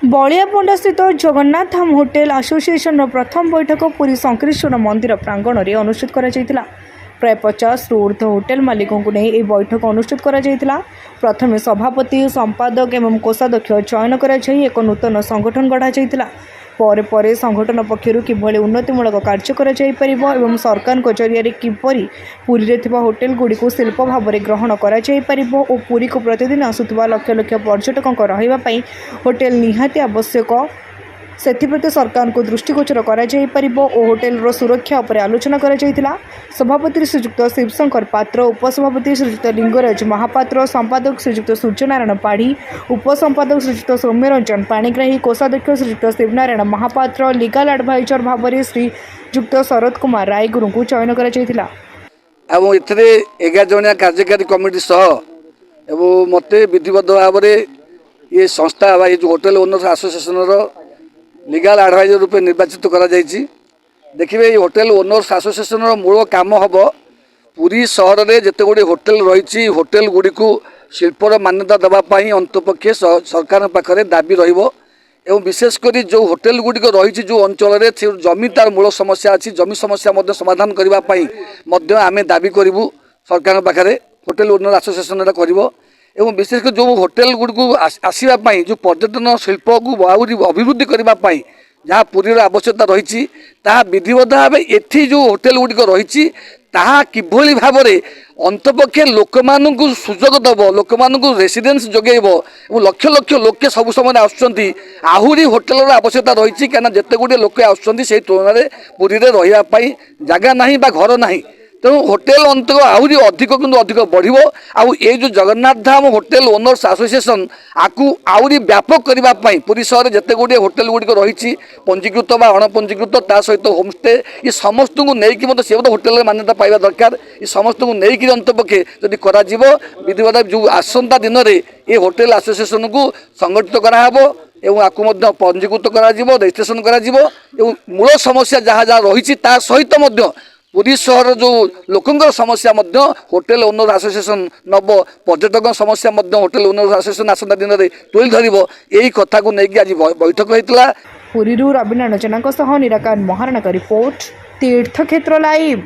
बलियापंडा स्थित जगन्नाथ धाम hotel association प्रथम बैठक पुरी संकृष्ण मंदिर प्रांगण में अनुष्ठित करा प्राय 50 रु ऊर्ध्व होटेल मालिकों को नहीं बैठक अनुष्ठित करा प्रथम सभापति संपादक एवं कोषाध्यक्ष चयन कर एक नूतन संगठन गढ़ा पर पर संगठन पक्षर किभली उन्नतिमूलक कार्य कर सरकार जरिए किपरि पुरी रे होटेल गुड़ी को शिल्प भाव में ग्रहण कर पुरी को प्रतिदिन आसुवा लक्ष लक्ष पर्यटकों रही होटेल निहाती आवश्यक से सरकार को दृष्टिगोचर कर होटेल सुरक्षा उपर आलोचना कर सभापति श्रीजुक्त शिवशंकर पात्र उपसभापति श्रीजुक्त लिंगराज महापात्र संपादक श्रीजुक्त सूर्यनारायण पाढ़ी उपसंपादक श्रीजुक्त सौम्यरंजन पाणिग्राही कोषाध्यक्ष श्रीजुक्त शिवनारायण महापात्र लीगल एडभाइजर भाव में श्रीजुक्त शरद कुमार रायगुरु को चयन कर 11 जनिया कार्यकारी कमिटी सह मत विधिबद्ध भाव में ये संस्था ये जो hotel owners association legal adviser रूपे निर्वाचित करा जायछि। देखिए ये होटेल ओनर्स एसोसिएशन मूल काम हम पुरी सहर में जिते गुड़ी होटेल रही होटेल गुड़ी को शिल्पर मान्यता देवाई अंतपक्षे सरकार पाखे दाबी एवं विशेषकर जो होटेल गुड़िक रही जो अंचल जमी तार मूल समस्या अच्छी जमी समस्या समाधान करने आम दाबी करूँ सरकार पाखे होटेल ओनर एसोसिएशन एवं विशेषकर जो होटेल गुड़ को आसवाई जो पर्यटन शिल्प को अभिवृद्धि करने जहाँ पुरीर आवश्यकता रही विधिबद्ध भाव एठी जो होटेल गुड़िक रही किभली भाव में अंतपक्षे लोक मानू सुजोग दब लोक मानू रेसिडेन्स जोगेब लक्ष लक्ष लोके सब समय आसुँच आहरी होटेल आवश्यकता रही कहीं जिते गुड़े लोक आसुँच से तुलन में पुरी में रही जगह ना घर ना तेणु होटेल अंतर आहरी अधिक किंतु अधिक बढ़ ये जो जगन्नाथ धाम होटेल ओनर्स एसोसिएशन आपको आहरी व्यापक करने पुरी सहर जिते गुड़े होटेल गुड़िक रही पंजीकृत बा अणपंजीकृत ता सहित होमस्टे ये समस्त को लेकिन सी होटेल मान्यता पाइबा दरकार ये समस्त को लेकिन अंतपक्षे जदि करा विधिबद्ध जो आसंता दिन में ये होटेल एसोसिएशन को संगठित कराहब एवं आपको पंजीकृत कर रजिस्ट्रेशन कर मूल समस्या जहाँ जहाँ रही सहित पुरी सहर जो लोकंर समस्या होटेल ओनर एसोसिएशन नब पर्यटक समस्या होटेल ओनर एसोसिएशन आसंता दिन में तुल धर यही कथा को लेकिन आज बैठक होता। पुरी रविना रचना निराकार महाराणा का रिपोर्ट तीर्थक्षेत्र लाइव।